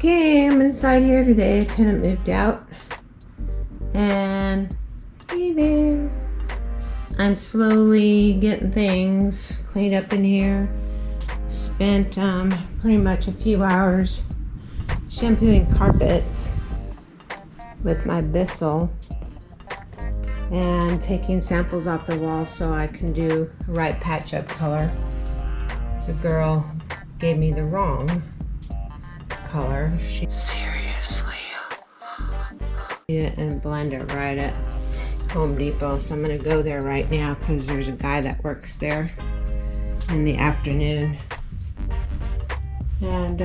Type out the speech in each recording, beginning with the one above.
Okay, I'm inside here today. A tenant moved out. And hey there. I'm slowly getting things cleaned up in here. Spent pretty much a few hours shampooing carpets with my Bissell and taking samples off the wall so I can do a right patch up color. The girl gave me the wrong color. Seriously. And blend it right at Home Depot. So I'm gonna go there right now because there's a guy that works there in the afternoon. And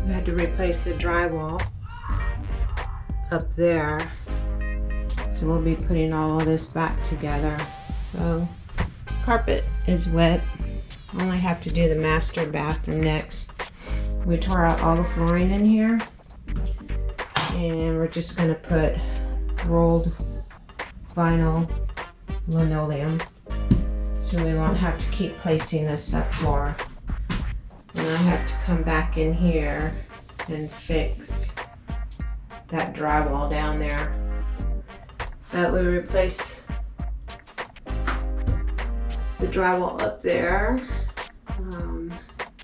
we had to replace the drywall up there. So we'll be putting all of this back together. So carpet is wet. Only have to do the master bathroom next. We tore out all the flooring in here and we're just gonna put rolled vinyl linoleum so we won't have to keep placing this subfloor. And I have to come back in here and fix that drywall down there. But we replace the drywall up there.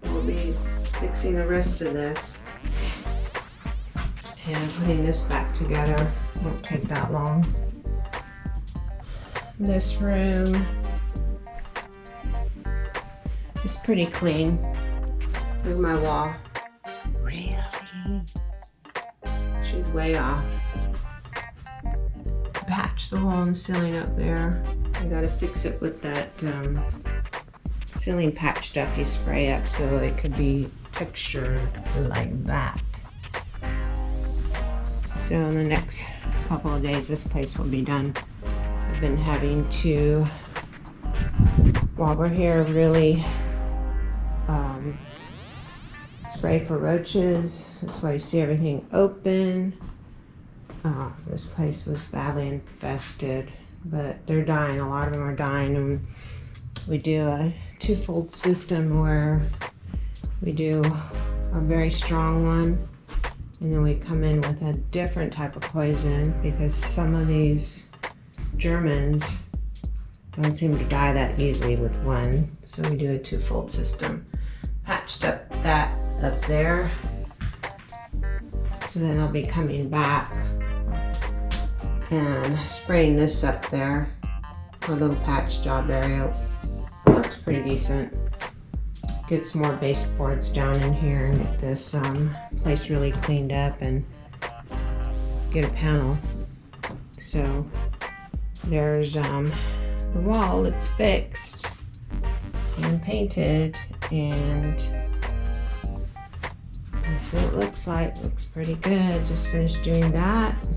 We'll be fixing the rest of this and putting this back together. Won't take that long. This room is pretty clean. Look at my wall. Really? She's way off. Patch the hole in the ceiling up there. I gotta fix it with that ceiling patch stuff you spray up so it could be textured like that. So in the next couple of days this place will be done. I've been having to, while we're here, really spray for roaches. That's why you see everything open. This place was badly infested, but they're dying. A lot of them are dying, and we do a twofold system where we do a very strong one and then we come in with a different type of poison because some of these Germans don't seem to die that easily with one, so we do a twofold system. Patched up that up there, so then I'll be coming back and spraying this up there for a little patch job area. Looks pretty decent. Get some more baseboards down in here and get this place really cleaned up and get a panel. So there's the wall that's fixed and painted, and that's what it looks like. Looks pretty good. Just finished doing that.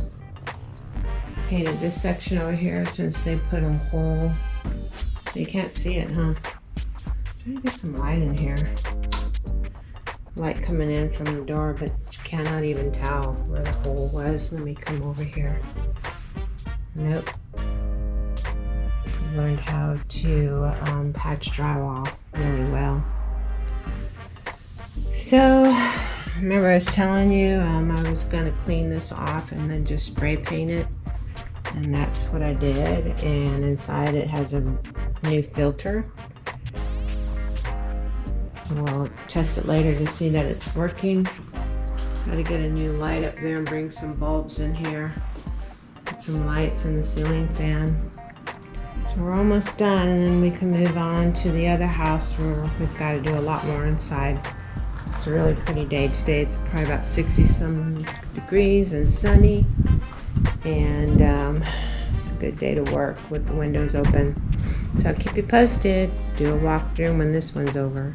Painted this section over here since they put a hole so you can't see it, huh? Trying to get some light in here. Light coming in from the door, but you cannot even tell where the hole was. Let me come over here. Nope. Learned how to patch drywall really well. So, remember I was telling you I was gonna clean this off and then just spray paint it. And that's what I did, and inside it has a new filter. We'll test it later to see that it's working. Gotta get a new light up there and bring some bulbs in here. Put some lights in the ceiling fan. So we're almost done, and then we can move on to the other house where we've got to do a lot more inside. It's a really pretty day today. It's probably about 60-some degrees and sunny. And it's a good day to work with the windows open. So I'll keep you posted. Do a walkthrough when this one's over.